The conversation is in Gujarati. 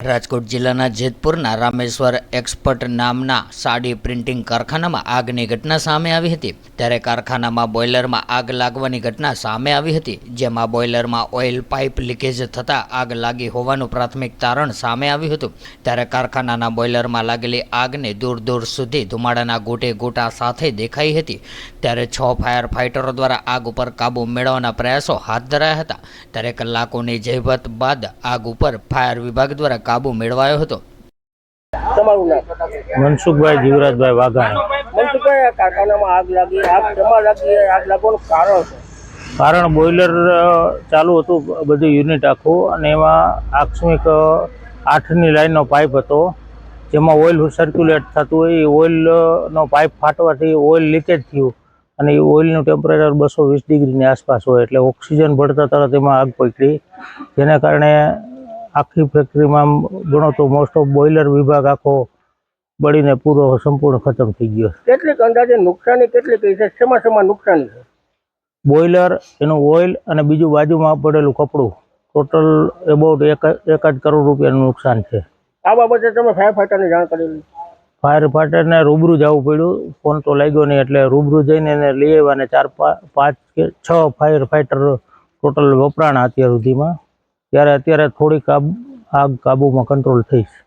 રાજકોટ જિલ્લાના જેતપુરના રામેશ્વર એક્સપર્ટ નામના સાડી પ્રિન્ટિંગ કારખાનામાં આગની ઘટના સામે આવી હતી। ત્યારે કારખાનામાં બોઇલરમાં આગ લાગવાની ઘટના સામે આવી હતી, જેમાં બોઇલરમાં ઓઇલ પાઇપ લીકેજ થતાં આગ લાગી હોવાનું પ્રાથમિક તારણ સામે આવ્યું હતું। ત્યારે કારખાનાના બોઇલરમાં લાગેલી આગને દૂર દૂર સુધી ધુમાડાના ગોટે ગોટા સાથે દેખાઈ હતી। ત્યારે 6 ફાયર ફાઇટરો દ્વારા આગ ઉપર કાબૂ મેળવવાના પ્રયાસો હાથ ધરાયા હતા। ત્યારે કલાકોની જહેમત બાદ આગ ઉપર ફાયર વિભાગ દ્વારા કાબુ મેળવાયો હતો। તમારું નામ? મનસુખભાઈ જીવરાજભાઈ વાઘાણી। મનસુખભાઈ, કારખાનામાં આગ લાગી, આગ શેમાં લાગી? આગ લાગવાનું કારણ શું? કારણ બોઇલર ચાલુ હતું, બધું યુનિટ આખું, અને એમાં આકસ્મિક 8ની લાઈનનો પાઇપ હતો, જેમાં ઓઇલ સર્ક્યુલેટ થતું હોય, એ ઓઇલનો પાઇપ ફાટવાથી ઓઇલ લીકેજ થયું, અને એ ઓઇલનું ટેમ્પરેચર 220 ડિગ્રીની આસપાસ હોય, એટલે ઓક્સિજન ભળતા તરત એમાં આગ પકડી, જેના કારણે આખી ફેક્ટરીમાં ગણો તો મોસ્ટ ઓફ બોઇલર વિભાગ આખો બળીને પૂરો સંપૂર્ણ ખતમ થઈ ગયો। કેટલીક અંદાજે નુકસાની કેટલી કહી છે? શેમાં નુકસાની છે? બોઇલર, એનું ઓઇલ અને બીજું બાજુમાં પડેલું કપડું, ટોટલ એબાઉટ 1 કરોડ રૂપિયાનું નુકસાન છે। આ બાબતે તમે ફાયર ફાઈટરને જાણ કરેલી? ફાયર ફાઈટરને રૂબરૂ જવું પડ્યું, ફોન તો લાગ્યો નહીં, એટલે રૂબરૂ જઈને એને લઈ આવ્યા, અને 4, 5 કે 6 ફાયર ફાઈટર ટોટલ વપરાણા અત્યાર સુધીમાં। ત્યારે અત્યારે થોડીક આગ કાબૂમાં કંટ્રોલ થઈ છે।